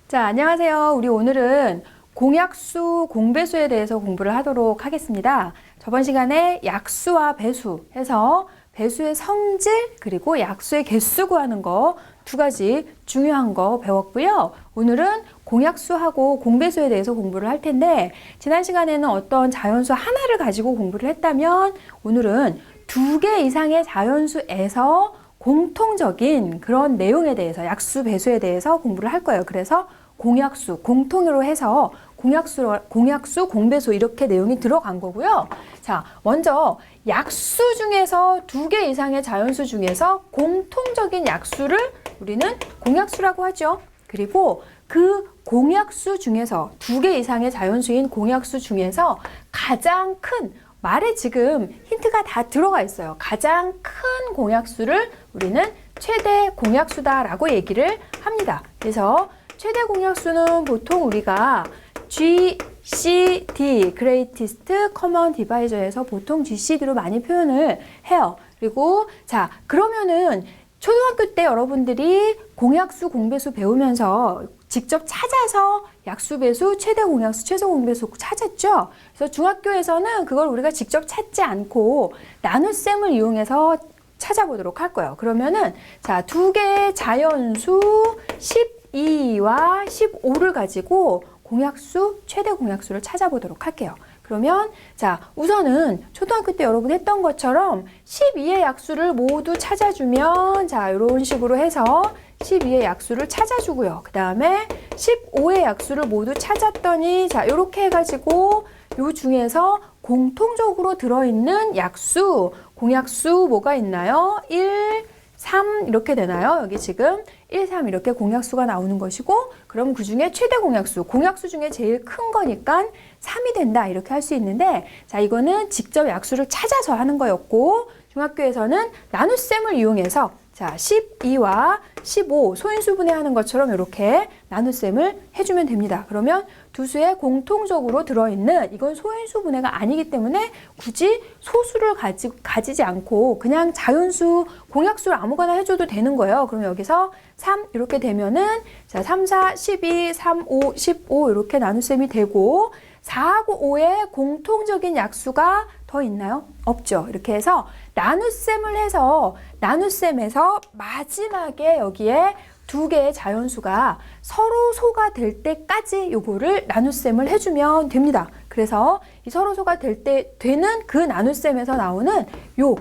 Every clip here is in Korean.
자, 안녕하세요. 우리 오늘은 공약수, 공배수에 대해서 공부를 하도록 하겠습니다. 저번 시간에 약수와 배수 해서 배수의 성질 그리고 약수의 개수 구하는 거 두 가지 중요한 거 배웠고요. 오늘은 공약수하고 공배수에 대해서 공부를 할 텐데 지난 시간에는 어떤 자연수 하나를 가지고 공부를 했다면 오늘은 2개 이상의 자연수에서 공통적인 그런 내용에 대해서 약수, 배수에 대해서 공부를 할 거예요. 그래서 공약수, 공통으로 해서 공약수, 공배수 이렇게 내용이 들어간 거고요. 자, 먼저 약수 중에서 2개 이상의 자연수 중에서 공통적인 약수를 우리는 공약수라고 하죠. 그리고 그 공약수 중에서 2개 이상의 자연수인 공약수 중에서 가장 큰 말에 지금 힌트가 다 들어가 있어요. 가장 큰 공약수를 우리는 최대 공약수다라고 얘기를 합니다. 그래서 최대 공약수는 보통 우리가 GCD, Greatest Common Divisor에서 보통 GCD로 많이 표현을 해요. 그리고 자, 그러면은 초등학교 때 여러분들이 공약수, 공배수 배우면서 직접 찾아서 약수, 배수, 최대 공약수, 최소 공배수 찾았죠? 그래서 중학교에서는 그걸 우리가 직접 찾지 않고 나눗셈을 이용해서 찾아보도록 할 거예요. 그러면은 자, 2개의 자연수 12와 15를 가지고 공약수, 최대 공약수를 찾아보도록 할게요. 그러면 자, 우선은 초등학교 때 여러분 했던 것처럼 12의 약수를 모두 찾아주면 자, 이런 식으로 해서 12의 약수를 찾아주고요. 그 다음에 15의 약수를 모두 찾았더니 자, 이렇게 해가지고 요 중에서 공통적으로 들어있는 약수, 공약수 뭐가 있나요? 1, 3 이렇게 되나요? 여기 지금 1, 3 이렇게 공약수가 나오는 것이고 그럼 그 중에 최대 공약수, 공약수 중에 제일 큰 거니까 3이 된다 이렇게 할 수 있는데 자, 이거는 직접 약수를 찾아서 하는 거였고 중학교에서는 나눗셈을 이용해서 자, 12와 15 소인수분해 하는 것처럼 이렇게 나눗셈을 해주면 됩니다. 그러면 두 수에 공통적으로 들어있는 이건 소인수분해가 아니기 때문에 굳이 소수를 가지지 않고 그냥 자연수, 공약수를 아무거나 해줘도 되는 거예요. 그럼 여기서 3 이렇게 되면은 자, 3, 4, 12, 3, 5, 15 이렇게 나눗셈이 되고 4하고 5에 공통적인 약수가 더 있나요? 없죠. 이렇게 해서 나눗셈을 해서 나눗셈에서 마지막에 여기에 2개의 자연수가 서로 소가 될 때까지 요거를 나눗셈을 해주면 됩니다. 그래서 이 서로 소가 될 때 되는 그 나눗셈에서 나오는 요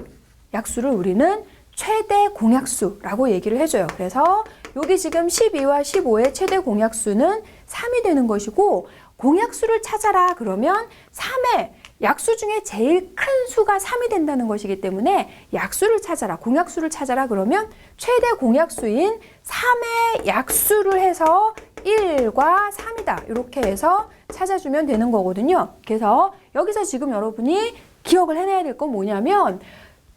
약수를 우리는 최대 공약수라고 얘기를 해줘요. 그래서 여기 지금 12와 15의 최대 공약수는 3이 되는 것이고 공약수를 찾아라 그러면 3의 약수 중에 제일 큰 수가 3이 된다는 것이기 때문에 약수를 찾아라, 공약수를 찾아라 그러면 최대 공약수인 3의 약수를 해서 1과 3이다. 이렇게 해서 찾아주면 되는 거거든요. 그래서 여기서 지금 여러분이 기억을 해내야 될 건 뭐냐면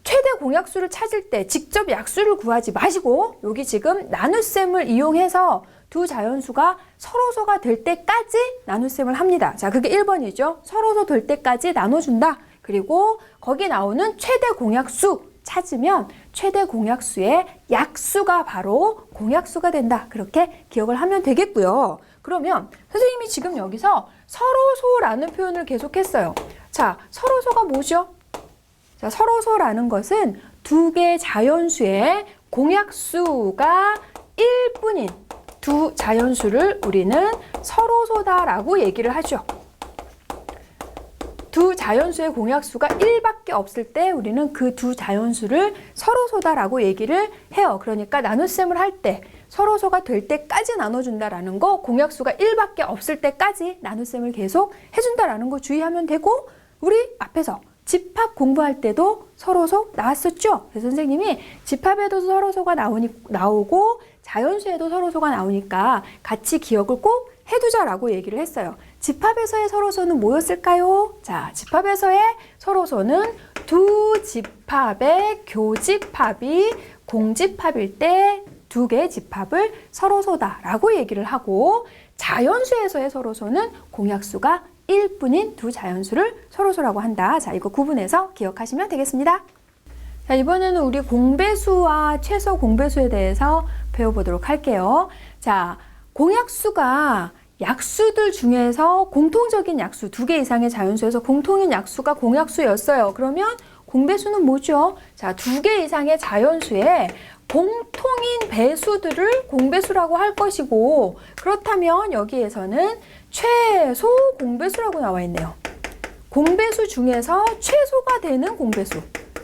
최대 공약수를 찾을 때 직접 약수를 구하지 마시고 여기 지금 나눗셈을 이용해서 두 자연수가 서로소가 될 때까지 나눗셈을 합니다. 자, 그게 1번이죠. 서로소 될 때까지 나눠준다. 그리고 거기 나오는 최대 공약수 찾으면 최대 공약수의 약수가 바로 공약수가 된다. 그렇게 기억을 하면 되겠고요. 그러면 선생님이 지금 여기서 서로소라는 표현을 계속했어요. 자, 서로소가 뭐죠? 자, 서로소라는 것은 2개 자연수의 공약수가 1뿐인 두 자연수를 우리는 서로소다라고 얘기를 하죠. 두 자연수의 공약수가 1밖에 없을 때 우리는 그 두 자연수를 서로소다라고 얘기를 해요. 그러니까 나눗셈을 할 때 서로소가 될 때까지 나눠준다라는 거, 공약수가 1밖에 없을 때까지 나눗셈을 계속 해준다라는 거 주의하면 되고 우리 앞에서 집합 공부할 때도 서로소 나왔었죠. 그래서 선생님이 집합에도 서로소가 나오고 자연수에도 서로소가 나오니까 같이 기억을 꼭 해두자라고 얘기를 했어요. 집합에서의 서로소는 뭐였을까요? 자, 집합에서의 서로소는 두 집합의 교집합이 공집합일 때 2개의 집합을 서로소다라고 얘기를 하고 자연수에서의 서로소는 공약수가 1뿐인 두 자연수를 서로소라고 한다. 자, 이거 구분해서 기억하시면 되겠습니다. 자, 이번에는 우리 공배수와 최소 공배수에 대해서 배워보도록 할게요. 자, 공약수가 약수들 중에서 공통적인 약수, 2개 이상의 자연수에서 공통인 약수가 공약수였어요. 그러면 공배수는 뭐죠? 자, 2개 이상의 자연수에 공통인 배수들을 공배수라고 할 것이고, 그렇다면 여기에서는 최소 공배수라고 나와 있네요. 공배수 중에서 최소가 되는 공배수,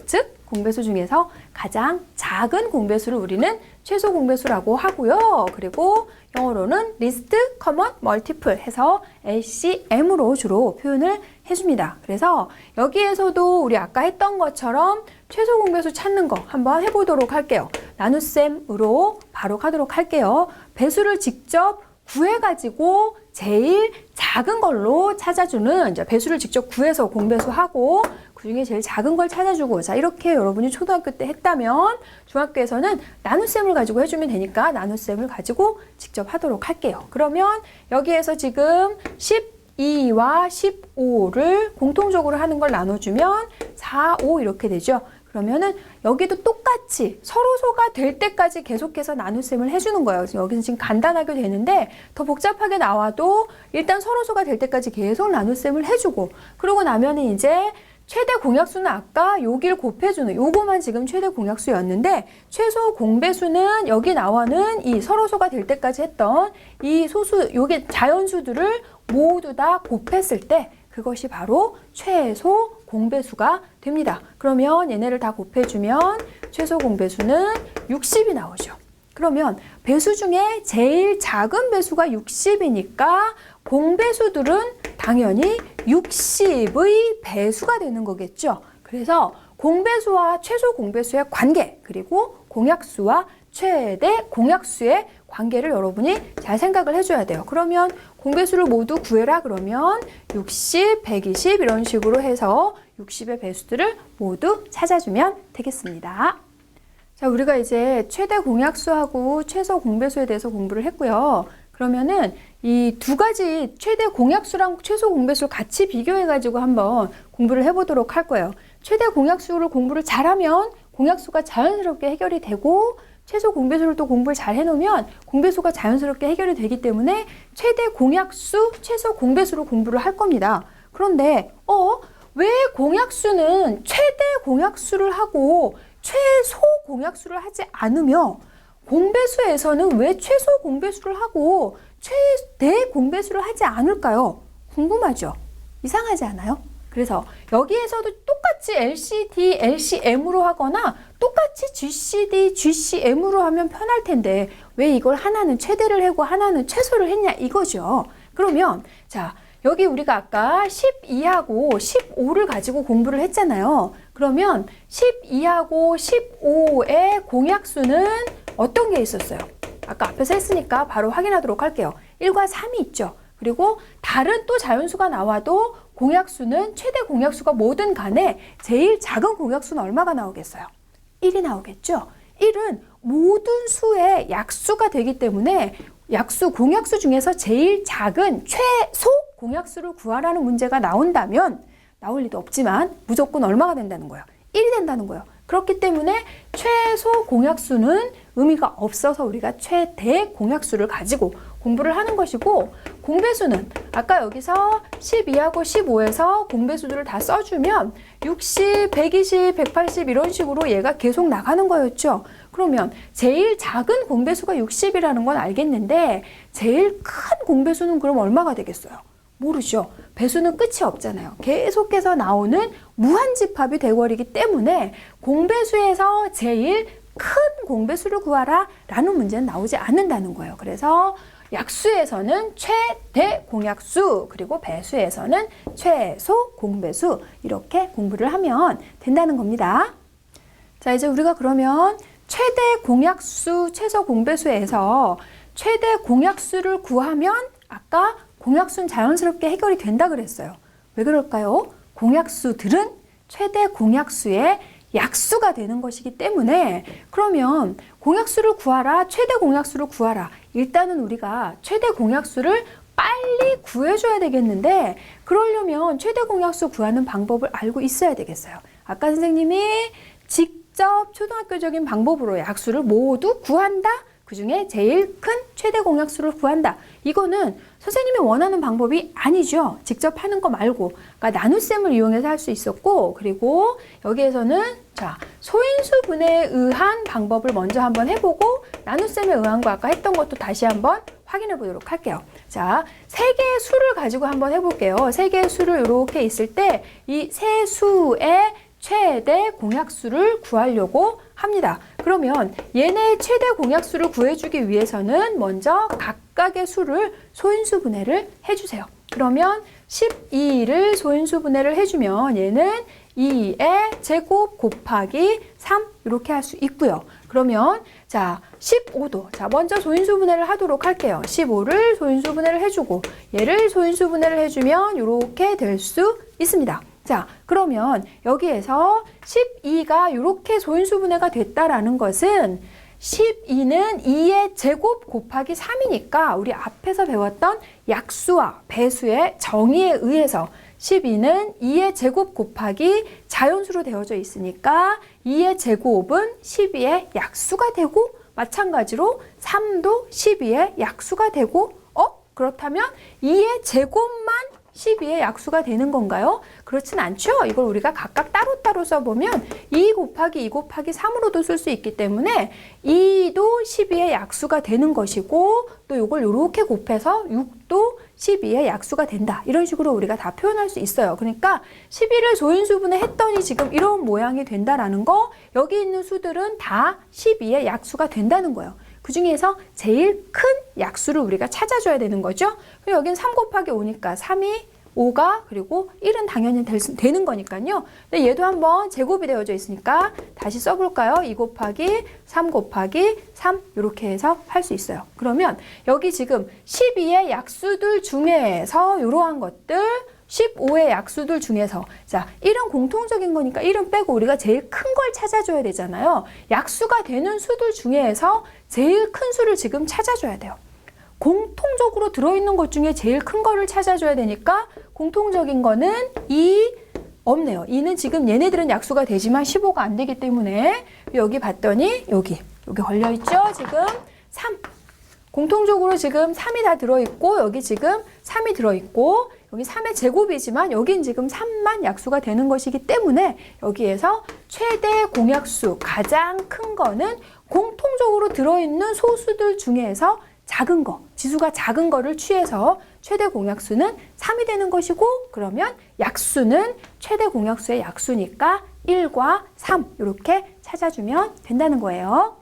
즉 공배수 중에서 가장 작은 공배수를 우리는 최소 공배수라고 하고요. 그리고 영어로는 Least Common Multiple 해서 LCM으로 주로 표현을 해줍니다. 그래서 여기에서도 우리 아까 했던 것처럼 최소 공배수 찾는 거 한번 해보도록 할게요. 나눗셈으로 바로 가도록 할게요. 배수를 직접 구해가지고 제일 작은 걸로 찾아주는, 이제 배수를 직접 구해서 공배수하고 그 중에 제일 작은 걸 찾아주고, 자, 이렇게 여러분이 초등학교 때 했다면 중학교에서는 나눗셈을 가지고 해주면 되니까 나눗셈을 가지고 직접 하도록 할게요. 그러면 여기에서 지금 12와 15를 공통적으로 하는 걸 나눠주면 4, 5 이렇게 되죠. 그러면은 여기도 똑같이 서로소가 될 때까지 계속해서 나눗셈을 해주는 거예요. 여기는 지금 간단하게 되는데 더 복잡하게 나와도 일단 서로소가 될 때까지 계속 나눗셈을 해주고, 그러고 나면은 이제 최대 공약수는 아까 여기를 곱해주는 요거만 지금 최대 공약수였는데, 최소 공배수는 여기 나와는 이 서로소가 될 때까지 했던 이 소수, 요게 자연수들을 모두 다 곱했을 때 그것이 바로 최소 공배수가 됩니다. 그러면 얘네를 다 곱해주면 최소 공배수는 60이 나오죠. 그러면 배수 중에 제일 작은 배수가 60이니까 공배수들은 당연히 60의 배수가 되는 거겠죠. 그래서 공배수와 최소 공배수의 관계, 그리고 공약수와 최대 공약수의 관계를 여러분이 잘 생각을 해줘야 돼요. 그러면 공배수를 모두 구해라 그러면 60, 120 이런 식으로 해서 60의 배수들을 모두 찾아주면 되겠습니다. 자, 우리가 이제 최대 공약수하고 최소 공배수에 대해서 공부를 했고요. 그러면은 이 2가지 최대 공약수랑 최소 공배수를 같이 비교해가지고 한번 공부를 해보도록 할 거예요. 최대 공약수를 공부를 잘하면 공약수가 자연스럽게 해결이 되고, 최소 공배수를 또 공부를 잘 해놓으면 공배수가 자연스럽게 해결이 되기 때문에 최대 공약수, 최소 공배수로 공부를 할 겁니다. 그런데 왜 공약수는 최대 공약수를 하고 최소 공약수를 하지 않으며 공배수에서는 왜 최소 공배수를 하고 최대 공배수를 하지 않을까요? 궁금하죠? 이상하지 않아요? 그래서 여기에서도 똑같이 LCD, LCM으로 하거나 똑같이 GCD, GCM으로 하면 편할 텐데 왜 이걸 하나는 최대를 하고 하나는 최소를 했냐 이거죠. 그러면 자, 여기 우리가 아까 12하고 15를 가지고 공부를 했잖아요. 그러면 12하고 15의 공약수는 어떤 게 있었어요? 아까 앞에서 했으니까 바로 확인하도록 할게요. 1과 3이 있죠. 그리고 다른 또 자연수가 나와도 공약수는 최대 공약수가 뭐든 간에 제일 작은 공약수는 얼마가 나오겠어요? 1이 나오겠죠? 1은 모든 수의 약수가 되기 때문에 약수, 공약수 중에서 제일 작은 최소 공약수를 구하라는 문제가 나온다면, 나올 리도 없지만 무조건 얼마가 된다는 거예요? 1이 된다는 거예요. 그렇기 때문에 최소 공약수는 의미가 없어서 우리가 최대 공약수를 가지고 공부를 하는 것이고, 공배수는 아까 여기서 12하고 15에서 공배수들을 다 써주면 60, 120, 180 이런 식으로 얘가 계속 나가는 거였죠. 그러면 제일 작은 공배수가 60이라는 건 알겠는데 제일 큰 공배수는 그럼 얼마가 되겠어요? 모르죠. 배수는 끝이 없잖아요. 계속해서 나오는 무한집합이 되어버리기 때문에 공배수에서 제일 큰 공배수를 구하라 라는 문제는 나오지 않는다는 거예요. 그래서 약수에서는 최대 공약수, 그리고 배수에서는 최소 공배수, 이렇게 공부를 하면 된다는 겁니다. 자, 이제 우리가 그러면 최대 공약수, 최소 공배수에서 최대 공약수를 구하면 아까 공약수는 자연스럽게 해결이 된다 그랬어요. 왜 그럴까요? 공약수들은 최대 공약수의 약수가 되는 것이기 때문에, 그러면 공약수를 구하라, 최대 공약수를 구하라. 일단은 우리가 최대 공약수를 빨리 구해줘야 되겠는데, 그러려면 최대 공약수 구하는 방법을 알고 있어야 되겠어요. 아까 선생님이 직접 초등학교적인 방법으로 약수를 모두 구한다? 그 중에 제일 큰 최대 공약수를 구한다. 이거는 선생님이 원하는 방법이 아니죠. 직접 하는 거 말고. 그러니까 나눗셈을 이용해서 할 수 있었고, 그리고 여기에서는 자, 소인수분해에 의한 방법을 먼저 한번 해보고 나눗셈에 의한 거 아까 했던 것도 다시 한번 확인해 보도록 할게요. 자, 세 개의 수를 가지고 한번 해볼게요. 세 개의 수를 이렇게 있을 때 이 세 수의 최대 공약수를 구하려고 합니다. 그러면 얘네의 최대 공약수를 구해주기 위해서는 먼저 각각의 수를 소인수분해를 해주세요. 그러면 12를 소인수분해를 해주면 얘는 2의 제곱 곱하기 3 이렇게 할 수 있고요. 그러면 자 15도 자 먼저 소인수분해를 하도록 할게요. 15를 소인수분해를 해주고 얘를 소인수분해를 해주면 이렇게 될 수 있습니다. 자 그러면 여기에서 12가 이렇게 소인수분해가 됐다라는 것은 12는 2의 제곱 곱하기 3이니까 우리 앞에서 배웠던 약수와 배수의 정의에 의해서 12는 2의 제곱 곱하기 자연수로 되어져 있으니까 2의 제곱은 12의 약수가 되고 마찬가지로 3도 12의 약수가 되고 그렇다면 2의 제곱만 12의 약수가 되는 건가요? 그렇진 않죠. 이걸 우리가 각각 따로따로 써보면 2 곱하기 2 곱하기 3으로도 쓸 수 있기 때문에 2도 12의 약수가 되는 것이고 또 이걸 이렇게 곱해서 6도 12의 약수가 된다. 이런 식으로 우리가 다 표현할 수 있어요. 그러니까 12를 소인수분해 했더니 지금 이런 모양이 된다라는 거 여기 있는 수들은 다 12의 약수가 된다는 거예요. 그 중에서 제일 큰 약수를 우리가 찾아줘야 되는 거죠. 그리고 여긴 3 곱하기 5니까 3이 5가 그리고 1은 당연히 되는 거니까요. 근데 얘도 한번 제곱이 되어져 있으니까 다시 써볼까요? 2 곱하기 3 곱하기 3 이렇게 해서 할 수 있어요. 그러면 여기 지금 12의 약수들 중에서 이러한 것들 15의 약수들 중에서 자 1은 공통적인 거니까 1은 빼고 우리가 제일 큰 걸 찾아줘야 되잖아요. 약수가 되는 수들 중에서 제일 큰 수를 지금 찾아줘야 돼요. 공통적으로 들어있는 것 중에 제일 큰 거를 찾아줘야 되니까 공통적인 거는 2 없네요. 2는 지금 얘네들은 약수가 되지만 15가 안 되기 때문에 여기 봤더니 여기 걸려있죠. 지금 3 공통적으로 지금 3이 다 들어있고 여기 지금 3이 들어있고 여기 3의 제곱이지만 여긴 지금 3만 약수가 되는 것이기 때문에 여기에서 최대 공약수 가장 큰 거는 공통적으로 들어있는 소수들 중에서 작은 거, 지수가 작은 거를 취해서 최대 공약수는 3이 되는 것이고 그러면 약수는 최대 공약수의 약수니까 1과 3 이렇게 찾아주면 된다는 거예요.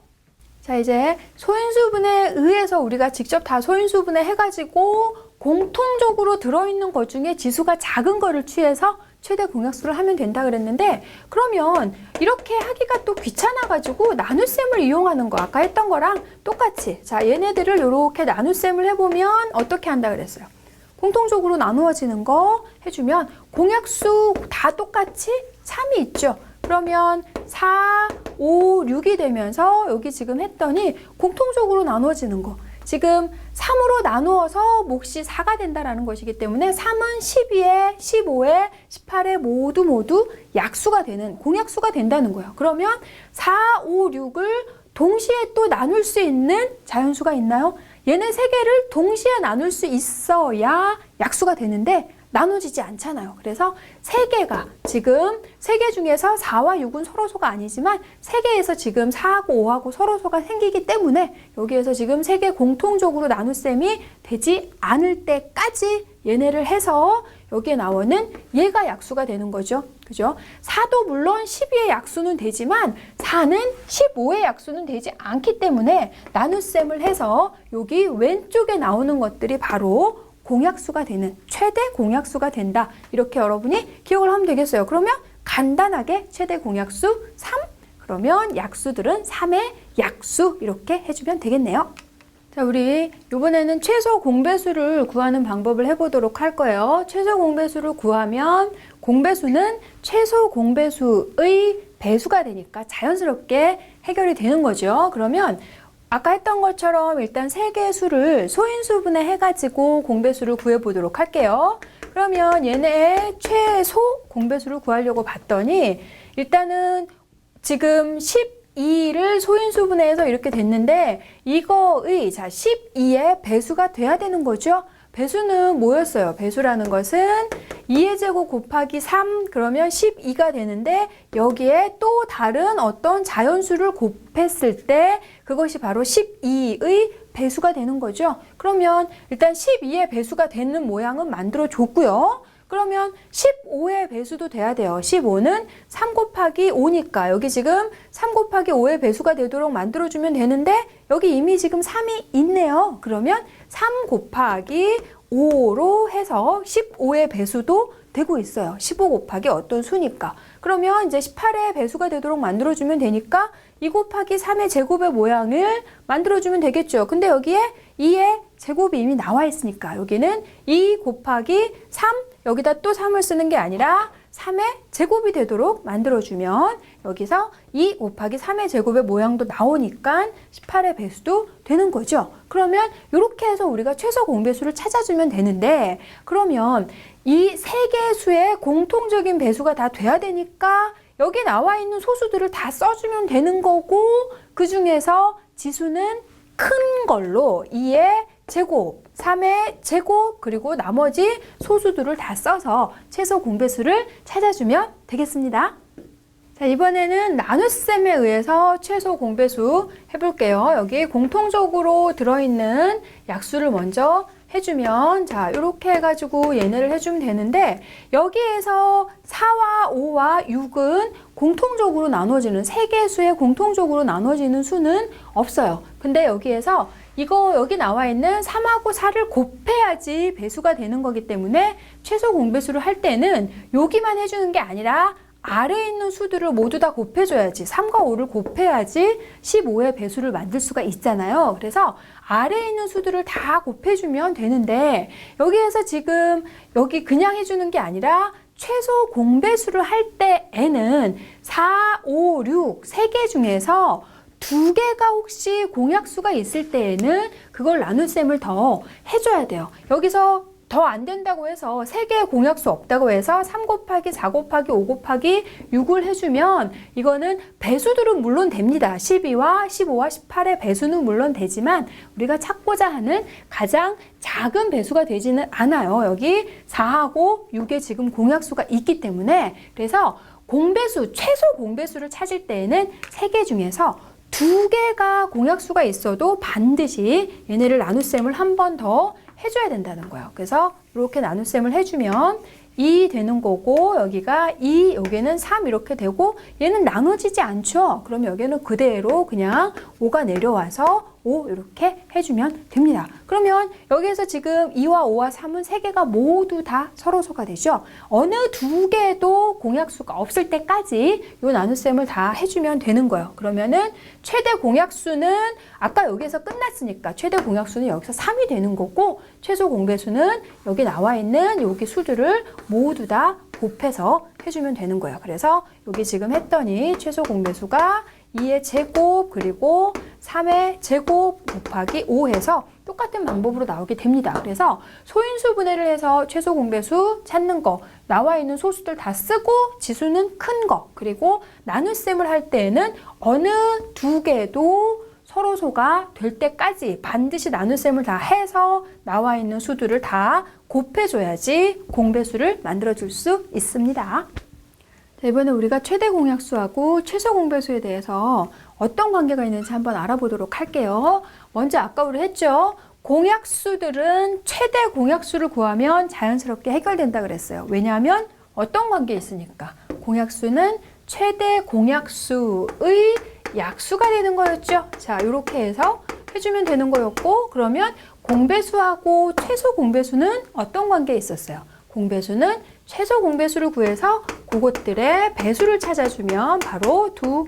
자 이제 소인수분해에 의해서 우리가 직접 다 소인수분해 해가지고 공통적으로 들어있는 것 중에 지수가 작은 거를 취해서 최대 공약수를 하면 된다 그랬는데 그러면 이렇게 하기가 또 귀찮아가지고 나눗셈을 이용하는 거 아까 했던 거랑 똑같이 자 얘네들을 이렇게 나눗셈을 해보면 어떻게 한다 그랬어요? 공통적으로 나누어지는 거 해주면 공약수 다 똑같이 3이 있죠. 그러면 4, 5, 6이 되면서 여기 지금 했더니 공통적으로 나누어지는 거 지금 3으로 나누어서 몫이 4가 된다라는 것이기 때문에 3은 12에 15에 18에 모두 약수가 되는 공약수가 된다는 거예요. 그러면 4, 5, 6을 동시에 또 나눌 수 있는 자연수가 있나요? 얘네 세 개를 동시에 나눌 수 있어야 약수가 되는데 나눠지지 않잖아요. 그래서 세 개가 지금 세 개 중에서 4와 6은 서로소가 아니지만 세 개에서 지금 4하고 5하고 서로소가 생기기 때문에 여기에서 지금 세 개 공통적으로 나눗셈이 되지 않을 때까지 얘네를 해서 여기에 나오는 얘가 약수가 되는 거죠. 그죠? 4도 물론 12의 약수는 되지만 4는 15의 약수는 되지 않기 때문에 나눗셈을 해서 여기 왼쪽에 나오는 것들이 바로 공약수가 되는 최대 공약수가 된다. 이렇게 여러분이 기억을 하면 되겠어요. 그러면 간단하게 최대 공약수 3 그러면 약수들은 3의 약수 이렇게 해주면 되겠네요. 자, 우리 이번에는 최소 공배수를 구하는 방법을 해보도록 할 거예요. 최소 공배수를 구하면 공배수는 최소 공배수의 배수가 되니까 자연스럽게 해결이 되는 거죠. 그러면 아까 했던 것처럼 일단 세 개의 수를 소인수분해 해가지고 공배수를 구해보도록 할게요. 그러면 얘네의 최소 공배수를 구하려고 봤더니 일단은 지금 12를 소인수분해해서 이렇게 됐는데 이거의 자 12의 배수가 돼야 되는 거죠. 배수는 뭐였어요? 배수라는 것은 2의 제곱 곱하기 3 그러면 12가 되는데 여기에 또 다른 어떤 자연수를 곱했을 때 그것이 바로 12의 배수가 되는 거죠. 그러면 일단 12의 배수가 되는 모양은 만들어 줬고요. 그러면 15의 배수도 돼야 돼요. 15는 3 곱하기 5니까 여기 지금 3 곱하기 5의 배수가 되도록 만들어주면 되는데 여기 이미 지금 3이 있네요. 그러면 3 곱하기 5로 해서 15의 배수도 되고 있어요. 15 곱하기 어떤 수니까. 그러면 이제 18의 배수가 되도록 만들어주면 되니까 2 곱하기 3의 제곱의 모양을 만들어주면 되겠죠. 근데 여기에 2의 제곱이 이미 나와 있으니까 여기는 2 곱하기 3 여기다 또 3을 쓰는 게 아니라 3의 제곱이 되도록 만들어주면 여기서 2 곱하기 3의 제곱의 모양도 나오니까 18의 배수도 되는 거죠. 그러면 이렇게 해서 우리가 최소 공배수를 찾아주면 되는데 그러면 이 세 개의 수의 공통적인 배수가 다 돼야 되니까 여기 나와 있는 소수들을 다 써주면 되는 거고 그 중에서 지수는 큰 걸로 2의 제곱, 3의 제곱 그리고 나머지 소수들을 다 써서 최소 공배수를 찾아주면 되겠습니다. 자, 이번에는 나눗셈에 의해서 최소 공배수 해볼게요. 여기 공통적으로 들어있는 약수를 먼저 해주면 자 이렇게 해가지고 얘네를 해주면 되는데 여기에서 4와 5와 6은 공통적으로 나눠지는 세 개의 수에 공통적으로 나눠지는 수는 없어요. 근데 여기에서 이거 여기 나와 있는 3하고 4를 곱해야지 배수가 되는 거기 때문에 최소 공배수를 할 때는 여기만 해주는 게 아니라 아래에 있는 수들을 모두 다 곱해줘야지 3과 5를 곱해야지 15의 배수를 만들 수가 있잖아요. 그래서 아래에 있는 수들을 다 곱해주면 되는데 여기에서 지금 여기 그냥 해주는 게 아니라 최소 공배수를 할 때에는 4, 5, 6 세 개 중에서 2개가 혹시 공약수가 있을 때에는 그걸 나눗셈을 더 해줘야 돼요. 여기서 더 안 된다고 해서 3개의 공약수 없다고 해서 3 곱하기 4 곱하기 5 곱하기 6을 해주면 이거는 배수들은 물론 됩니다. 12와 15와 18의 배수는 물론 되지만 우리가 찾고자 하는 가장 작은 배수가 되지는 않아요. 여기 4하고 6에 지금 공약수가 있기 때문에 그래서 공배수, 최소 공배수를 찾을 때에는 3개 중에서 2개가 공약수가 있어도 반드시 얘네를 나눗셈을 한 번 더 해줘야 된다는 거예요. 그래서 이렇게 나눗셈을 해주면 2 되는 거고 여기가 2, 여기는 3 이렇게 되고 얘는 나눠지지 않죠. 그럼 여기는 그대로 그냥 5가 내려와서 5 이렇게 해주면 됩니다. 그러면 여기에서 지금 2와 5와 3은 3개가 모두 다 서로소가 되죠. 어느 2개도 공약수가 없을 때까지 이 나눗셈을 다 해주면 되는 거예요. 그러면은 최대 공약수는 아까 여기에서 끝났으니까 최대 공약수는 여기서 3이 되는 거고 최소 공배수는 여기 나와 있는 여기 수들을 모두 다 곱해서 해주면 되는 거예요. 그래서 여기 지금 했더니 최소 공배수가 2의 제곱 그리고 3의 제곱 곱하기 5 해서 똑같은 방법으로 나오게 됩니다. 그래서 소인수 분해를 해서 최소 공배수 찾는 거 나와 있는 소수들 다 쓰고 지수는 큰 거 그리고 나눗셈을 할 때에는 어느 2개도 서로소가 될 때까지 반드시 나눗셈을 다 해서 나와 있는 수들을 다 곱해줘야지 공배수를 만들어줄 수 있습니다. 자, 이번에 우리가 최대 공약수하고 최소 공배수에 대해서 어떤 관계가 있는지 한번 알아보도록 할게요. 먼저 아까 우리 했죠. 공약수들은 최대 공약수를 구하면 자연스럽게 해결된다 그랬어요. 왜냐하면 어떤 관계에 있으니까 공약수는 최대 공약수의 약수가 되는 거였죠. 자, 이렇게 해서 해주면 되는 거였고 그러면 공배수하고 최소 공배수는 어떤 관계에 있었어요? 공배수는 최소 공배수를 구해서 그것들의 배수를 찾아주면 바로 두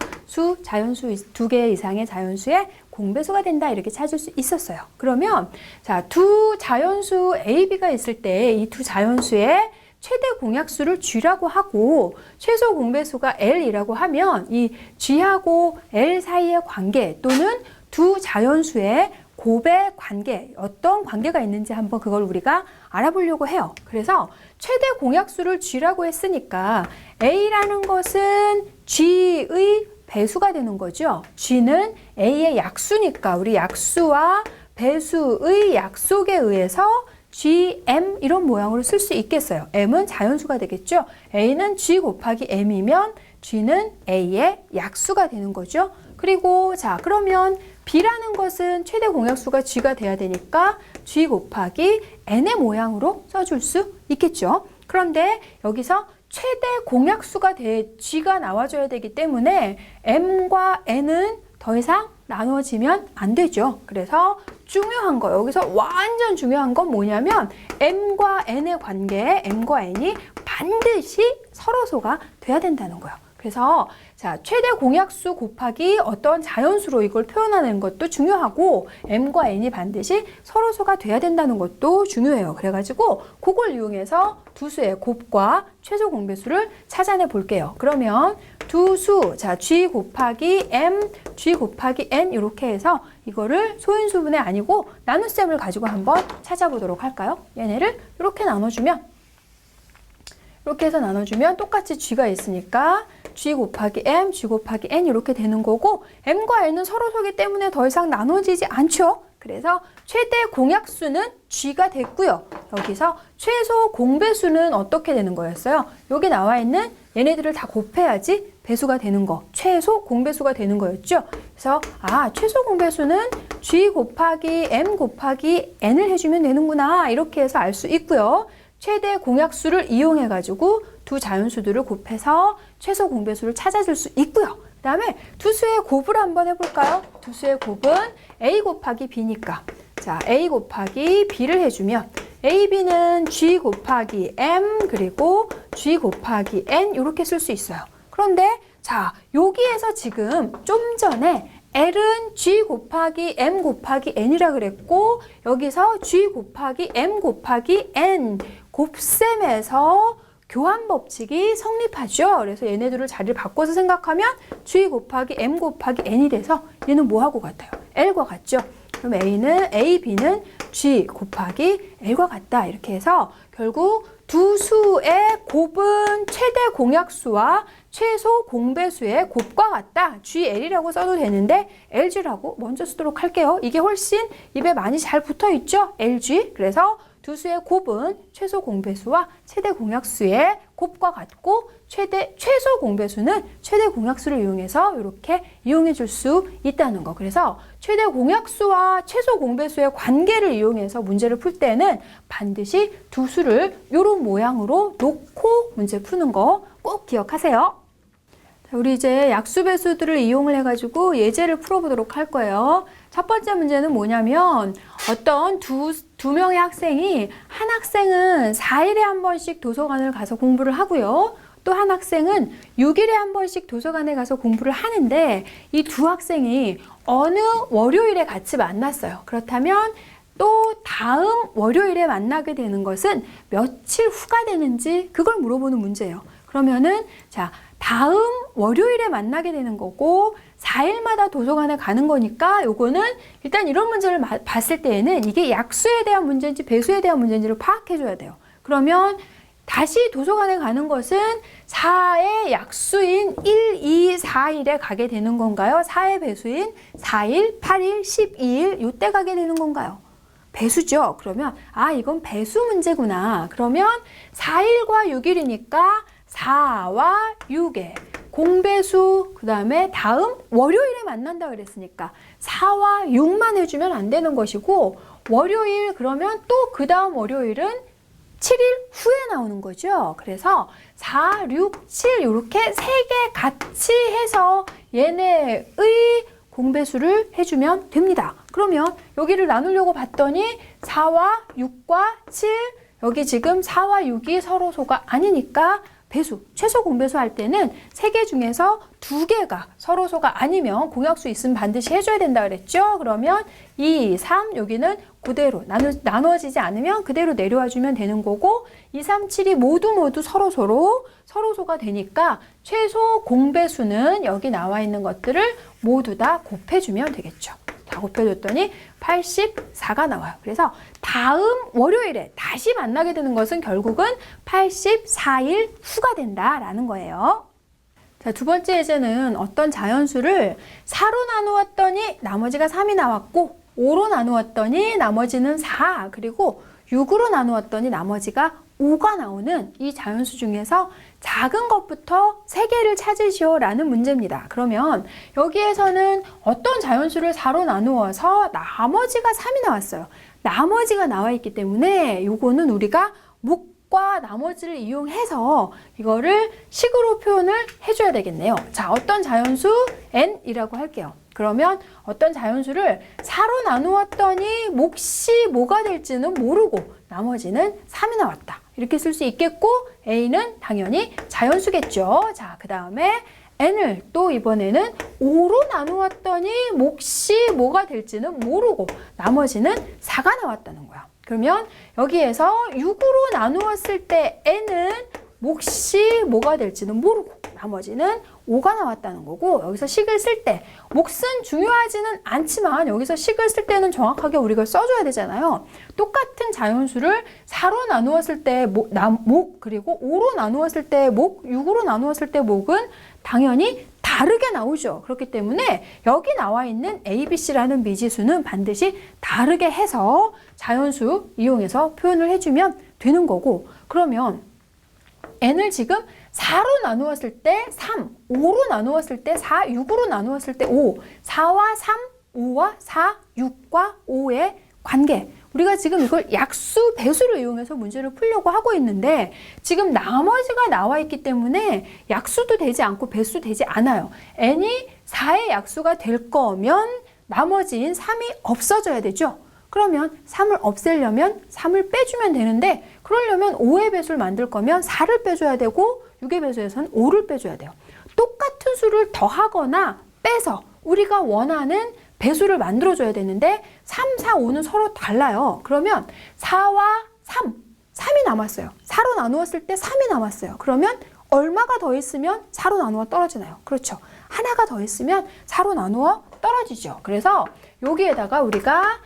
개 이상의 자연수의 공배수가 된다 이렇게 찾을 수 있었어요. 그러면 자, 두 자연수 A, B가 있을 때 이 두 자연수의 최대 공약수를 G라고 하고 최소 공배수가 L이라고 하면 이 G하고 L 사이의 관계 또는 두 자연수의 곱의 관계, 어떤 관계가 있는지 한번 그걸 우리가 알아보려고 해요. 그래서 최대 공약수를 G라고 했으니까 A라는 것은 G의 배수가 되는 거죠. G는 A의 약수니까 우리 약수와 배수의 약속에 의해서 GM 이런 모양으로 쓸 수 있겠어요. M은 자연수가 되겠죠. A는 G 곱하기 M이면 G는 A의 약수가 되는 거죠. 그리고 자, 그러면 B라는 것은 최대 공약수가 G가 돼야 되니까 G 곱하기 N의 모양으로 써줄 수 있겠죠. 그런데 여기서 최대 공약수가 G가 나와줘야 되기 때문에 M과 N은 더 이상 나눠지면 안 되죠. 그래서 중요한 거, 여기서 완전 중요한 건 뭐냐면 M과 N의 관계에 M과 N이 반드시 서로소가 돼야 된다는 거예요. 그래서 자, 최대 공약수 곱하기 어떤 자연수로 이걸 표현하는 것도 중요하고 M과 N이 반드시 서로소가 돼야 된다는 것도 중요해요. 그래가지고 그걸 이용해서 두 수의 곱과 최소 공배수를 찾아내 볼게요. 그러면 두 수, 자, G 곱하기 M, G 곱하기 N 이렇게 해서 이거를 소인수분해 아니고 나눗셈을 가지고 한번 찾아보도록 할까요? 얘네를 이렇게 나눠주면 이렇게 해서 나눠주면 똑같이 G가 있으니까 G 곱하기 M, G 곱하기 N 이렇게 되는 거고 M과 N은 서로소기 때문에 더 이상 나눠지지 않죠. 그래서 최대 공약수는 G가 됐고요. 여기서 최소 공배수는 어떻게 되는 거였어요? 여기 나와 있는 얘네들을 다 곱해야지 배수가 되는 거, 최소 공배수가 되는 거였죠. 그래서 최소 공배수는 G 곱하기 M 곱하기 N을 해주면 되는구나 이렇게 해서 알 수 있고요. 최대 공약수를 이용해 가지고 두 자연수들을 곱해서 최소 공배수를 찾아줄 수 있고요. 그 다음에 두 수의 곱을 한번 해볼까요? 두 수의 곱은 A 곱하기 B니까 자, A 곱하기 B를 해주면 A, B는 G 곱하기 M 그리고 G 곱하기 N 이렇게 쓸 수 있어요. 그런데 자, 여기에서 지금 좀 전에 L은 G 곱하기 M 곱하기 N이라 그랬고 여기서 G 곱하기 M 곱하기 N 곱셈에서 교환 법칙이 성립하죠. 그래서 얘네들을 자리를 바꿔서 생각하면 G 곱하기 M 곱하기 N이 돼서 얘는 뭐하고 같아요? L과 같죠. 그럼 A, B는 G 곱하기 L과 같다. 이렇게 해서 결국 두 수의 곱은 최대 공약수와 최소 공배수의 곱과 같다. GL이라고 써도 되는데 LG라고 먼저 쓰도록 할게요. 이게 훨씬 입에 많이 잘 붙어 있죠? LG. 그래서 두 수의 곱은 최소 공배수와 최대 공약수의 곱과 같고 최소 공배수는 최대 공약수를 이용해서 이렇게 이용해 줄 수 있다는 거. 그래서 최대 공약수와 최소 공배수의 관계를 이용해서 문제를 풀 때는 반드시 두 수를 이런 모양으로 놓고 문제 푸는 거 꼭 기억하세요. 자, 우리 이제 약수 배수들을 이용을 해가지고 예제를 풀어보도록 할 거예요. 첫 번째 문제는 뭐냐면 어떤 두 명의 학생이 한 학생은 4일에 한 번씩 도서관을 가서 공부를 하고요. 또 한 학생은 6일에 한 번씩 도서관에 가서 공부를 하는데 이 두 학생이 어느 월요일에 같이 만났어요. 그렇다면 또 다음 월요일에 만나게 되는 것은 며칠 후가 되는지 그걸 물어보는 문제예요. 그러면은 자, 다음 월요일에 만나게 되는 거고 4일마다 도서관에 가는 거니까 요거는 일단 이런 문제를 봤을 때에는 이게 약수에 대한 문제인지 배수에 대한 문제인지를 파악해 줘야 돼요. 그러면 다시 도서관에 가는 것은 4의 약수인 1, 2, 4일에 가게 되는 건가요? 4의 배수인 4일, 8일, 12일 요때 가게 되는 건가요? 배수죠. 그러면 이건 배수 문제구나. 그러면 4일과 6일이니까 4와 6의 공배수 그 다음에 다음 월요일에 만난다 그랬으니까 4와 6만 해주면 안 되는 것이고 월요일 그러면 또 그 다음 월요일은 7일 후에 나오는 거죠. 그래서 4, 6, 7 이렇게 세 개 같이 해서 얘네의 공배수를 해주면 됩니다. 그러면 여기를 나누려고 봤더니 4와 6과 7 여기 지금 4와 6이 서로소가 아니니까 배수, 최소 공배수 할 때는 3개 중에서 2개가 서로소가 아니면 공약수 있으면 반드시 해줘야 된다 그랬죠? 그러면 2, 3 여기는 그대로 나누어지지 않으면 그대로 내려와 주면 되는 거고 2, 3, 7이 모두 서로소가 되니까 최소 공배수는 여기 나와 있는 것들을 모두 다 곱해주면 되겠죠. 다 곱해줬더니 84가 나와요. 그래서 다음 월요일에 다시 만나게 되는 것은 결국은 84일 후가 된다라는 거예요. 자, 두 번째 예제는 어떤 자연수를 4로 나누었더니 나머지가 3이 나왔고 5로 나누었더니 나머지는 4 그리고 6으로 나누었더니 나머지가 5가 나오는 이 자연수 중에서 작은 것부터 3개를 찾으시오 라는 문제입니다. 그러면 여기에서는 어떤 자연수를 4로 나누어서 나머지가 3이 나왔어요. 나머지가 나와 있기 때문에 요거는 우리가 목과 나머지를 이용해서 이거를 식으로 표현을 해줘야 되겠네요. 자, 어떤 자연수 n이라고 할게요. 그러면 어떤 자연수를 4로 나누었더니 몫이 뭐가 될지는 모르고 나머지는 3이 나왔다. 이렇게 쓸 수 있겠고 A는 당연히 자연수겠죠. 자, 그 다음에 N을 또 이번에는 5로 나누었더니 몫이 뭐가 될지는 모르고 나머지는 4가 나왔다는 거야. 그러면 여기에서 6으로 나누었을 때 N은 몫이 뭐가 될지는 모르고 나머지는 5가 나왔다는 거고 여기서 식을 쓸 때 몫은 중요하지는 않지만 여기서 식을 쓸 때는 정확하게 우리가 써줘야 되잖아요. 똑같은 자연수를 4로 나누었을 때 목 그리고 5로 나누었을 때 목, 6으로 나누었을 때 목은 당연히 다르게 나오죠. 그렇기 때문에 여기 나와 있는 A, B, C라는 미지수는 반드시 다르게 해서 자연수 이용해서 표현을 해주면 되는 거고 그러면 N을 지금 4로 나누었을 때 3, 5로 나누었을 때 4, 6으로 나누었을 때 5, 4와 3, 5와 4, 6과 5의 관계. 우리가 지금 이걸 약수, 배수를 이용해서 문제를 풀려고 하고 있는데 지금 나머지가 나와 있기 때문에 약수도 되지 않고 배수도 되지 않아요. n이 4의 약수가 될 거면 나머지인 3이 없어져야 되죠. 그러면 3을 없애려면 3을 빼주면 되는데 그러려면 5의 배수를 만들 거면 4를 빼줘야 되고 6의 배수에서는 5를 빼줘야 돼요. 똑같은 수를 더하거나 빼서 우리가 원하는 배수를 만들어줘야 되는데 3, 4, 5는 서로 달라요. 그러면 4와 3, 3이 남았어요. 4로 나누었을 때 3이 남았어요. 그러면 얼마가 더 있으면 4로 나누어 떨어지나요? 그렇죠. 하나가 더 있으면 4로 나누어 떨어지죠. 그래서 여기에다가 우리가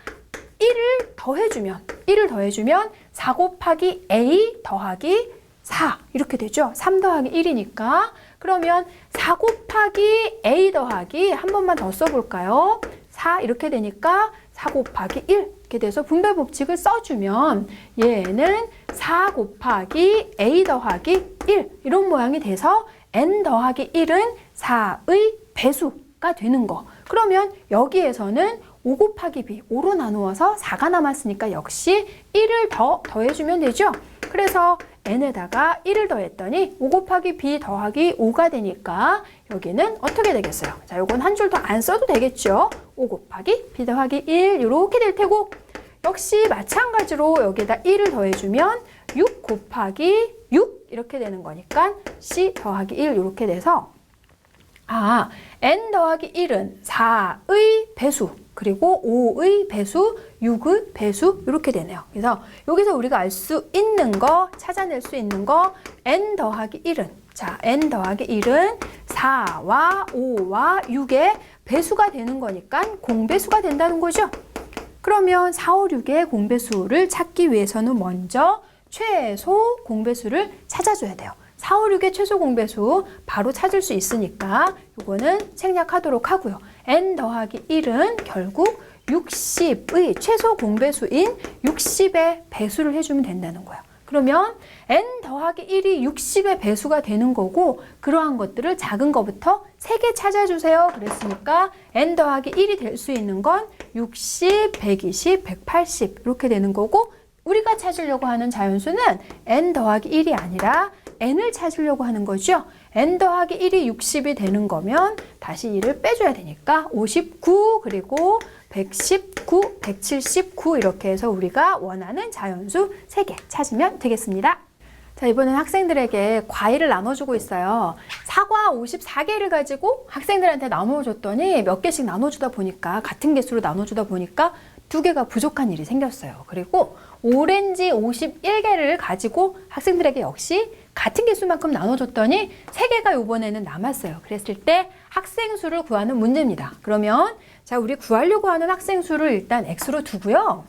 1을 더해주면 4 곱하기 A 더하기 4 이렇게 되죠. 3 더하기 1이니까 그러면 4 곱하기 A 더하기 한 번만 더 써볼까요? 4 이렇게 되니까 4 곱하기 1 이렇게 돼서 분배 법칙을 써주면 얘는 4 곱하기 A 더하기 1 이런 모양이 돼서 N 더하기 1은 4의 배수가 되는 거. 그러면 여기에서는 5 곱하기 B, 5로 나누어서 4가 남았으니까 역시 1을 더해주면 되죠. 그래서 n에다가 1을 더했더니 5 곱하기 b 더하기 5가 되니까 여기는 어떻게 되겠어요? 자, 요건 한 줄 더 안 써도 되겠죠? 5 곱하기 b 더하기 1 이렇게 될 테고 역시 마찬가지로 여기에다 1을 더해주면 6 곱하기 6 이렇게 되는 거니까 c 더하기 1 이렇게 돼서 n 더하기 1은 4의 배수 그리고 5의 배수, 6의 배수 이렇게 되네요. 그래서 여기서 우리가 알 수 있는 거, 찾아낼 수 있는 거 n 더하기 1은 자, n 더하기 1은 4와 5와 6의 배수가 되는 거니까 공배수가 된다는 거죠. 그러면 4, 5, 6의 공배수를 찾기 위해서는 먼저 최소 공배수를 찾아줘야 돼요. 4, 5, 6의 최소 공배수 바로 찾을 수 있으니까 이거는 생략하도록 하고요. n 더하기 1은 결국 60의 최소 공배수인 60의 배수를 해주면 된다는 거예요. 그러면 n 더하기 1이 60의 배수가 되는 거고 그러한 것들을 작은 거부터 3개 찾아주세요. 그랬으니까 n 더하기 1이 될 수 있는 건 60, 120, 180 이렇게 되는 거고 우리가 찾으려고 하는 자연수는 n 더하기 1이 아니라 n을 찾으려고 하는 거죠. n 더하기 1이 60이 되는 거면 다시 1을 빼줘야 되니까 59 그리고 119, 179 이렇게 해서 우리가 원하는 자연수 3개 찾으면 되겠습니다. 자, 이번엔 학생들에게 과일을 나눠주고 있어요. 사과 54개를 가지고 학생들한테 나눠줬더니 몇 개씩 나눠주다 보니까 같은 개수로 나눠주다 보니까 2개가 부족한 일이 생겼어요. 그리고 오렌지 51개를 가지고 학생들에게 역시 같은 개수만큼 나눠줬더니 3개가 이번에는 남았어요. 그랬을 때 학생 수를 구하는 문제입니다. 그러면 자, 우리 구하려고 하는 학생 수를 일단 x로 두고요.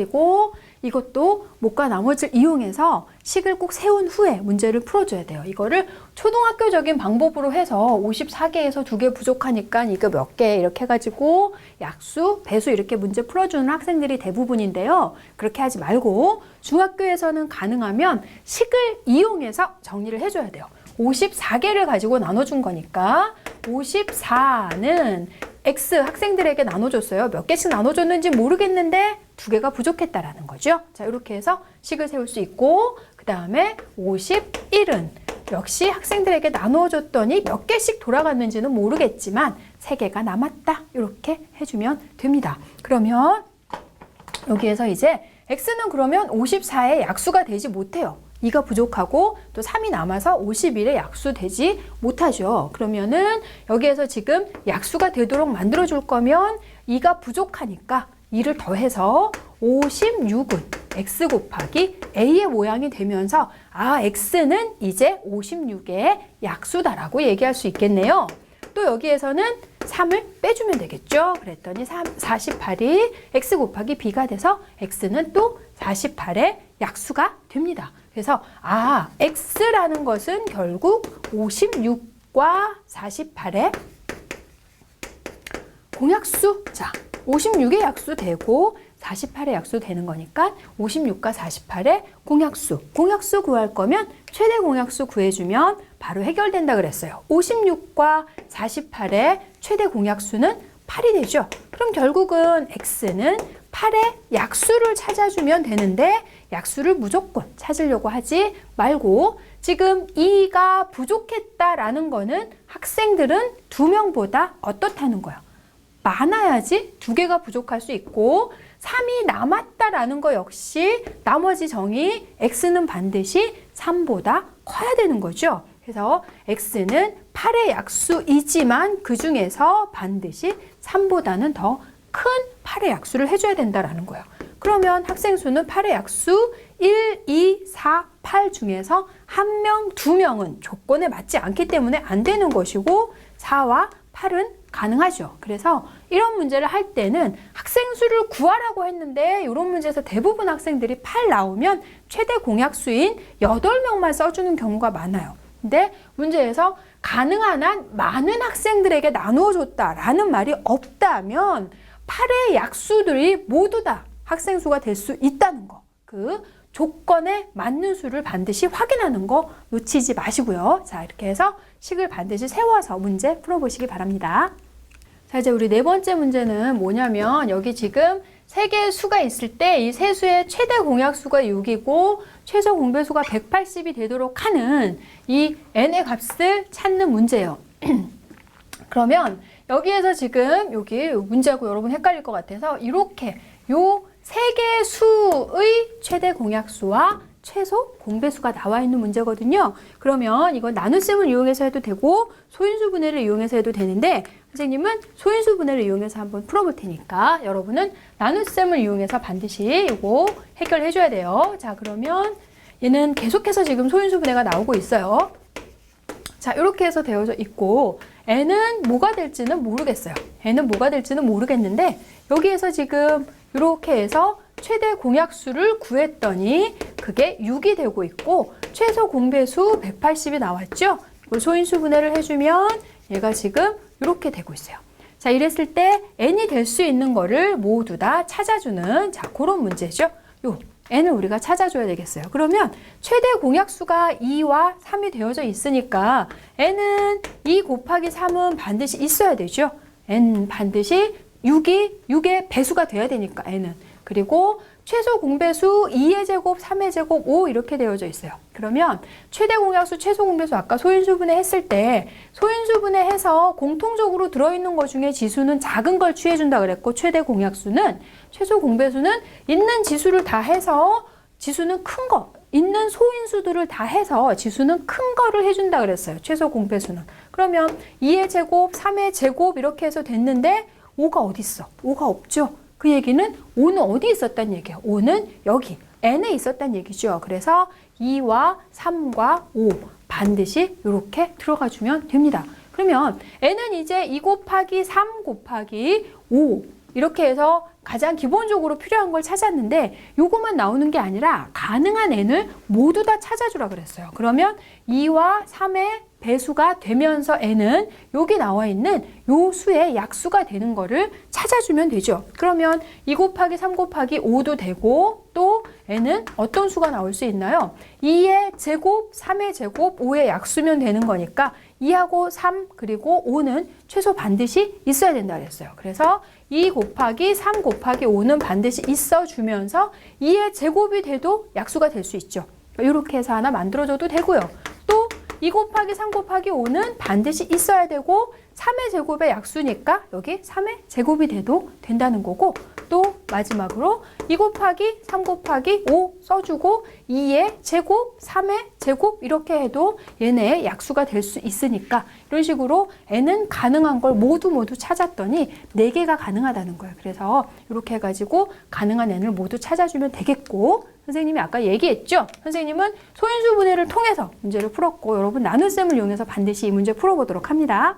그리고 이것도 못과 나머지를 이용해서 식을 꼭 세운 후에 문제를 풀어줘야 돼요. 이거를 초등학교적인 방법으로 해서 54개에서 2개 부족하니까 이거 몇 개 이렇게 해가지고 약수, 배수 이렇게 문제 풀어주는 학생들이 대부분인데요. 그렇게 하지 말고 중학교에서는 가능하면 식을 이용해서 정리를 해줘야 돼요. 54개를 가지고 나눠준 거니까 54는 X 학생들에게 나눠줬어요. 몇 개씩 나눠줬는지 모르겠는데 2개가 부족했다라는 거죠. 자, 이렇게 해서 식을 세울 수 있고, 그 다음에 51은 역시 학생들에게 나눠줬더니 몇 개씩 돌아갔는지는 모르겠지만 3개가 남았다. 이렇게 해주면 됩니다. 그러면 여기에서 이제 X는 그러면 54의 약수가 되지 못해요. 2가 부족하고 또 3이 남아서 51의 약수 되지 못하죠. 그러면은 여기에서 지금 약수가 되도록 만들어 줄 거면 2가 부족하니까 2를 더해서 56은 X 곱하기 A의 모양이 되면서 아, X는 이제 56의 약수다라고 얘기할 수 있겠네요. 또 여기에서는 3을 빼주면 되겠죠. 그랬더니 48이 X 곱하기 B가 돼서 X는 또 48의 약수가 됩니다. 그래서 아, X라는 것은 결국 56과 48의 공약수. 자, 56의 약수 되고 48의 약수 되는 거니까 56과 48의 공약수. 공약수 구할 거면 최대 공약수 구해주면 바로 해결된다 그랬어요. 56과 48의 최대 공약수는 8이 되죠. 그럼 결국은 X는 8의 약수를 찾아주면 되는데 약수를 무조건 찾으려고 하지 말고 지금 2가 부족했다라는 거는 학생들은 2명보다 어떻다는 거예요. 많아야지 2개가 부족할 수 있고 3이 남았다라는 거 역시 나머지 정의 X는 반드시 3보다 커야 되는 거죠. 그래서 X는 8의 약수이지만 그 중에서 반드시 3보다는 더 큰 8의 약수를 해줘야 된다라는 거예요. 그러면 학생 수는 8의 약수 1, 2, 4, 8 중에서 1명, 2명은 조건에 맞지 않기 때문에 안 되는 것이고 4와 8은 가능하죠. 그래서 이런 문제를 할 때는 학생 수를 구하라고 했는데 이런 문제에서 대부분 학생들이 8 나오면 최대 공약수인 8명만 써주는 경우가 많아요. 근데 문제에서 가능한 한 많은 학생들에게 나누어 줬다라는 말이 없다면 8의 약수들이 모두 다 학생 수가 될 수 있다는 거. 그 조건에 맞는 수를 반드시 확인하는 거 놓치지 마시고요. 자, 이렇게 해서 식을 반드시 세워서 문제 풀어보시기 바랍니다. 자, 이제 우리 4번째 문제는 뭐냐면 여기 지금 3개의 수가 있을 때 이 세 수의 최대 공약수가 6이고 최소 공배수가 180이 되도록 하는 이 n의 값을 찾는 문제예요. 그러면 여기에서 지금 여기 문제하고 여러분 헷갈릴 것 같아서 이렇게 요 3개의 수의 최대 공약수와 최소 공배수가 나와 있는 문제거든요. 그러면 이건 나눗셈을 이용해서 해도 되고 소인수 분해를 이용해서 해도 되는데 선생님은 소인수 분해를 이용해서 한번 풀어볼 테니까 여러분은 나눗셈을 이용해서 반드시 이거 해결해 줘야 돼요. 자, 그러면 얘는 계속해서 지금 소인수 분해가 나오고 있어요. 자, 이렇게 해서 되어져 있고 n은 뭐가 될지는 모르겠어요. n은 뭐가 될지는 모르겠는데 여기에서 지금 이렇게 해서 최대 공약수를 구했더니 그게 6이 되고 있고 최소 공배수 180이 나왔죠. 소인수 분해를 해주면 얘가 지금 이렇게 되고 있어요. 자, 이랬을 때 n이 될 수 있는 거를 모두 다 찾아주는 자, 그런 문제죠. 요 n을 우리가 찾아줘야 되겠어요. 그러면 최대 공약수가 2와 3이 되어져 있으니까 n은 2 곱하기 3은 반드시 있어야 되죠. n 반드시 6의 배수가 돼야 되니까 n은. 그리고 최소 공배수 2의 제곱, 3의 제곱, 5 이렇게 되어져 있어요. 그러면 최대 공약수, 최소 공배수 아까 소인수분해 했을 때 소인수분해 해서 공통적으로 들어있는 것 중에 지수는 작은 걸 취해준다 그랬고 최대 공약수는 최소 공배수는 있는 지수를 다 해서 지수는 큰 거, 있는 소인수들을 다 해서 지수는 큰 거를 해준다 그랬어요. 최소 공배수는. 그러면 2의 제곱, 3의 제곱 이렇게 해서 됐는데 5가 어디 있어? 5가 없죠. 그 얘기는 5는 어디 있었단 얘기예요? 5는 여기 n에 있었단 얘기죠. 그래서 2와 3과 5 반드시 이렇게 들어가 주면 됩니다. 그러면 n은 이제 2 곱하기 3 곱하기 5 이렇게 해서 가장 기본적으로 필요한 걸 찾았는데 요것만 나오는 게 아니라 가능한 n을 모두 다 찾아주라 그랬어요. 그러면 2와 3의 배수가 되면서 n은 여기 나와 있는 요 수의 약수가 되는 거를 찾아주면 되죠. 그러면 2 곱하기 3 곱하기 5도 되고 또 n은 어떤 수가 나올 수 있나요? 2의 제곱, 3의 제곱, 5의 약수면 되는 거니까 2하고 3 그리고 5는 최소 반드시 있어야 된다 그랬어요. 그래서 2 곱하기 3 곱하기 5는 반드시 있어주면서 2의 제곱이 돼도 약수가 될 수 있죠. 이렇게 해서 하나 만들어줘도 되고요. 또 2 곱하기 3 곱하기 5는 반드시 있어야 되고 3의 제곱의 약수니까 여기 3의 제곱이 돼도 된다는 거고 또 마지막으로 2 곱하기 3 곱하기 5 써주고 2의 제곱, 3의 제곱 이렇게 해도 얘네의 약수가 될 수 있으니까 이런 식으로 n은 가능한 걸 모두 찾았더니 4개가 가능하다는 거예요. 그래서 이렇게 해가지고 가능한 n을 모두 찾아주면 되겠고 선생님이 아까 얘기했죠? 선생님은 소인수 분해를 통해서 문제를 풀었고 여러분 나눗셈을 이용해서 반드시 이 문제 풀어보도록 합니다.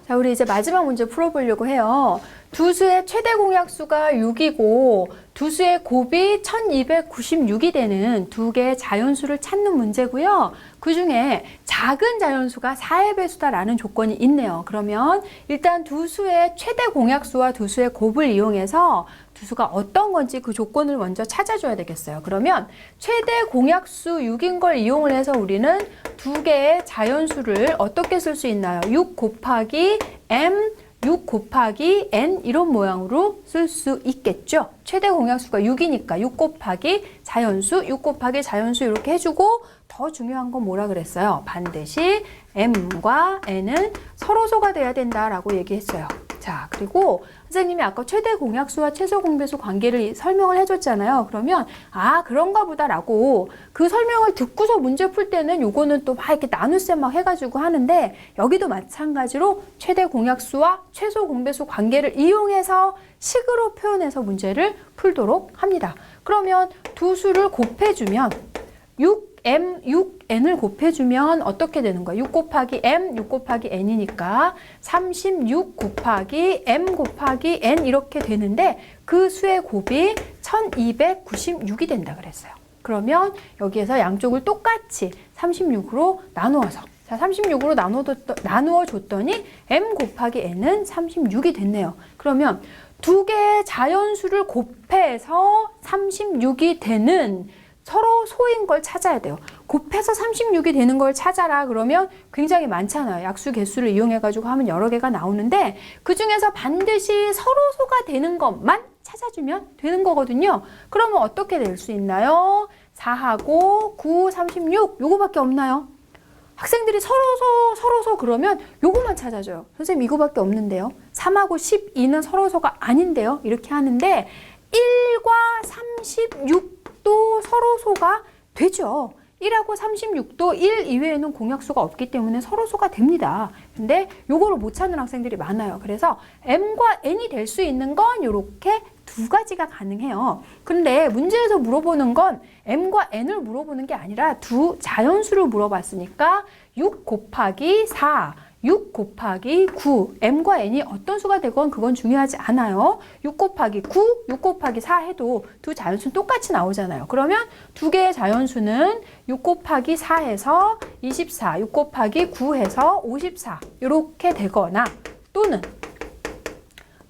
자, 우리 이제 마지막 문제 풀어보려고 해요. 두 수의 최대 공약수가 6이고 두 수의 곱이 1296이 되는 두 개의 자연수를 찾는 문제고요. 그 중에 작은 자연수가 4의 배수다라는 조건이 있네요. 그러면 일단 두 수의 최대 공약수와 두 수의 곱을 이용해서 두 수가 어떤 건지 그 조건을 먼저 찾아줘야 되겠어요. 그러면 최대 공약수 6인 걸 이용을 해서 우리는 두 개의 자연수를 어떻게 쓸 수 있나요? 6 곱하기 m 6 곱하기 n 이런 모양으로 쓸 수 있겠죠. 최대 공약수가 6이니까 6 곱하기 자연수, 6 곱하기 자연수 이렇게 해주고 더 중요한 건 뭐라 그랬어요? 반드시 m과 n은 서로소가 돼야 된다라고 얘기했어요. 자, 그리고 선생님이 아까 최대 공약수와 최소 공배수 관계를 설명을 해줬잖아요. 그러면 그런가 보다라고 그 설명을 듣고서 문제 풀 때는 요거는 또 막 이렇게 나눗셈 막 해가지고 하는데 여기도 마찬가지로 최대 공약수와 최소 공배수 관계를 이용해서 식으로 표현해서 문제를 풀도록 합니다. 그러면 두 수를 곱해주면 6n을 곱해주면 어떻게 되는 거야? 6 곱하기 m, 6 곱하기 n이니까 36 곱하기 m 곱하기 n 이렇게 되는데 그 수의 곱이 1296이 된다 그랬어요. 그러면 여기에서 양쪽을 똑같이 36으로 나누어서 자, 36으로 나누어 줬더니 m 곱하기 n은 36이 됐네요. 그러면 두 개의 자연수를 곱해서 36이 되는 서로 소인 걸 찾아야 돼요. 곱해서 36이 되는 걸 찾아라 그러면 굉장히 많잖아요. 약수 개수를 이용해가지고 하면 여러 개가 나오는데 그 중에서 반드시 서로 소가 되는 것만 찾아주면 되는 거거든요. 그러면 어떻게 될 수 있나요? 4하고 9, 36 요거밖에 없나요? 학생들이 서로소 그러면 요거만 찾아줘요. 선생님 이거밖에 없는데요. 3하고 12는 서로소가 아닌데요. 이렇게 하는데 1과 36도 서로소가 되죠. 1하고 36도 1 이외에는 공약수가 없기 때문에 서로소가 됩니다. 근데 요거를 못 찾는 학생들이 많아요. 그래서 m과 n이 될 수 있는 건 이렇게 두 가지가 가능해요. 근데 문제에서 물어보는 건 m과 n을 물어보는 게 아니라 두 자연수를 물어봤으니까 6 곱하기 4, 6 곱하기 9, m과 n이 어떤 수가 되건 그건 중요하지 않아요. 6 곱하기 9, 6 곱하기 4 해도 두 자연수는 똑같이 나오잖아요. 그러면 두 개의 자연수는 6 곱하기 4해서 24, 6 곱하기 9해서 54 이렇게 되거나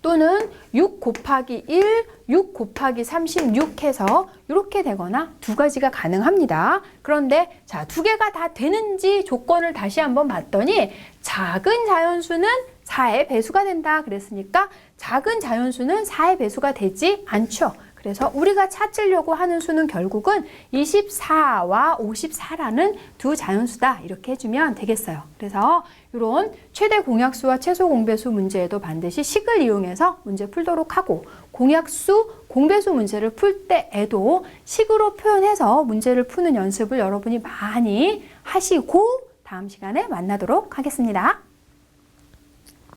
또는 6 곱하기 1, 6 곱하기 36 해서 이렇게 되거나 두 가지가 가능합니다. 그런데 자, 두 개가 다 되는지 조건을 다시 한번 봤더니 작은 자연수는 4의 배수가 된다 그랬으니까 작은 자연수는 4의 배수가 되지 않죠. 그래서 우리가 찾으려고 하는 수는 결국은 24와 54라는 두 자연수다 이렇게 해주면 되겠어요. 그래서 이런 최대 공약수와 최소 공배수 문제에도 반드시 식을 이용해서 문제 풀도록 하고 공약수, 공배수 문제를 풀 때에도 식으로 표현해서 문제를 푸는 연습을 여러분이 많이 하시고 다음 시간에 만나도록 하겠습니다.